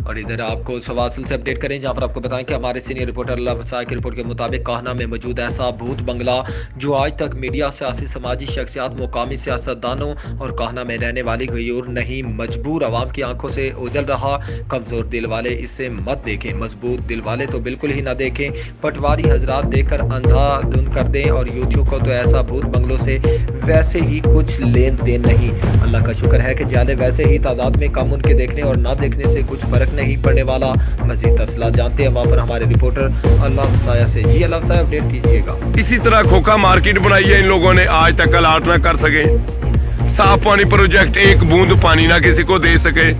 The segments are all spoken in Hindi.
और इधर आपको सवासल से अपडेट करें जहां पर आपको बताएं कि हमारे सीनियर रिपोर्टर अल्लाह वसाई की रिपोर्ट के मुताबिक काहना में मौजूद ऐसा भूत बंगला जो आज तक मीडिया, सियासी, समाजी शख्सियात, मुकामी सियासतदानों और काहना में रहने वाली गयूर नहीं मजबूर आवाम की आंखों से ओझल रहा। कमजोर दिल वाले इसे मत देखें, मजबूत दिल वाले तो बिल्कुल ही ना देखें। पटवारी हजरात देखकर अंधाधुन कर दें और यूथियों को तो ऐसा भूत बंगलों से वैसे ही कुछ लेन देन नहीं। अल्लाह का शुक्र है कि जाले वैसे ही तादाद में कम, उनके देखने और ना देखने से कुछ फर्क नहीं पड़ने वाला। मजीद तफसीलात जानते हैं वहाँ पर हमारे रिपोर्टर अल्लाह वसाया से। जी अल्लाह वसाया, अपडेट कीजिएगा। इसी तरह खोखा मार्केट बनाई है इन लोगों ने, आज तक अलाट ना कर सके। साफ पानी प्रोजेक्ट एक बूंद पानी ना किसी को दे सके।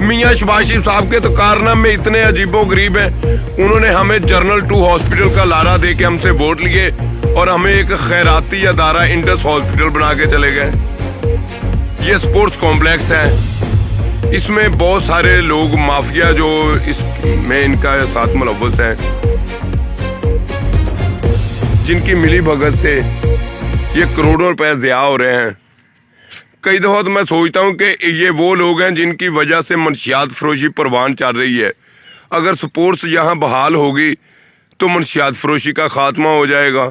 मियां शबाशी साहब के तो कारनामे इतने अजीबो गरीब हैं। उन्होंने हमें जनरल 2 हॉस्पिटल का लारा दे के हमसे वोट लिए और हमें एक खैराती अदारा इंडस हॉस्पिटल बना के चले गए। ये स्पोर्ट्स कॉम्प्लेक्स है, इसमें बहुत सारे लोग माफिया जो इसमें इनका साथ मुलव्वस है, जिनकी मिली भगत से ये करोड़ों रुपए ज़िया हो रहे हैं। कई दफ़ा तो मैं सोचता हूँ कि ये वो लोग हैं जिनकी वजह से मनशियात फरोशी परवान चल रही है। अगर स्पोर्ट्स यहाँ बहाल होगी तो मनशियात फरोशी का खात्मा हो जाएगा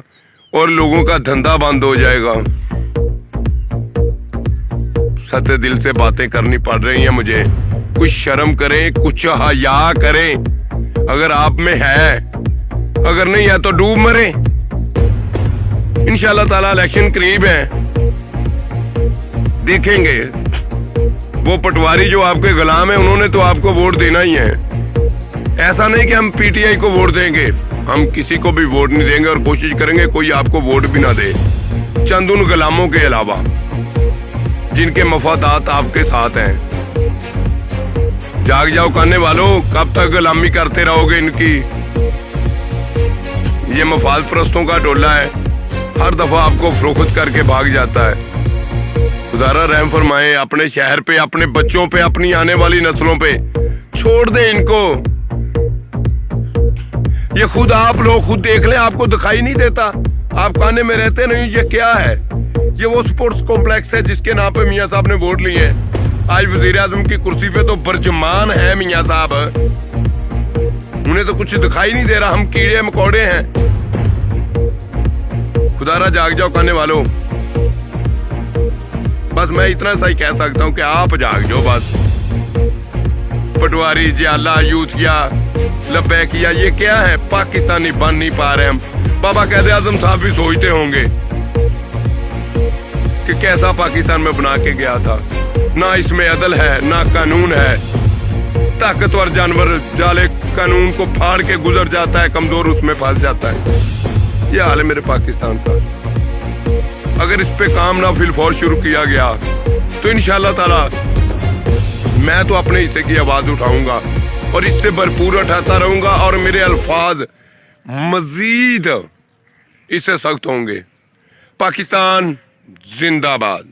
और लोगों का धंधा बंद हो जाएगा। सत्य दिल से बातें करनी पड़ रही हैं मुझे। कुछ शर्म करें, कुछ हया करें अगर आप में है, अगर नहीं है तो डूब मरे। इंशाल्लाह ताला इलेक्शन करीब है, देखेंगे। वो पटवारी जो आपके गुलाम है उन्होंने तो आपको वोट देना ही है। ऐसा नहीं कि हम पीटीआई को वोट देंगे, हम किसी को भी वोट नहीं देंगे और कोशिश करेंगे कोई आपको वोट भी ना दे, चंद उन गुलामों के अलावा जिनके मफादात आपके साथ हैं। जाग जाओ करने वालों, कब तक गुलामी करते रहोगे इनकी। ये मफाद परस्तों का टोला है, हर दफा आपको फरोख्त करके भाग जाता है। खुदारा रहम फरमाए अपने शहर पे, अपने बच्चों पे, अपनी आने वाली नस्लों पे। छोड़ दें इनको। ये खुद आप लोग खुद देख लें, आपको दिखाई नहीं देता, आप खाने में रहते नहीं। ये क्या है? ये वो स्पोर्ट्स कॉम्प्लेक्स है जिसके नाम पे मियां साहब ने वोट लिए हैं। आज वजीर आजम की कुर्सी पे तो बरजमान है मियां साहब, उन्हें तो कुछ दिखाई नहीं दे रहा, हम कीड़े मकोड़े हैं। खुदारा जाग जाओ खाने वालों। बस मैं इतना सा ही कह सकता हूँ कि आप जाग जाओ बस। पटवारी, जियाला, यूथिया, लब्बैकिया, ये क्या है? पाकिस्तानी बन नहीं पा रहे हम। बाबा कैद आजम साहब भी सोचते होंगे कि कैसा पाकिस्तान में बना के गया था। ना इसमें अदल है, ना कानून है। ताकतवर जानवर जाले कानून को फाड़ के गुजर जाता है, कमजोर उसमें फंस जाता है। ये हाल है मेरे पाकिस्तान का। अगर इस पे काम ना फिलफौर शुरू किया गया तो इंशाल्लाह ताला मैं तो अपने हिस्से की आवाज उठाऊंगा और इससे भरपूर उठाता रहूंगा और मेरे अल्फाज मजीद इससे सख्त होंगे। पाकिस्तान जिंदाबाद।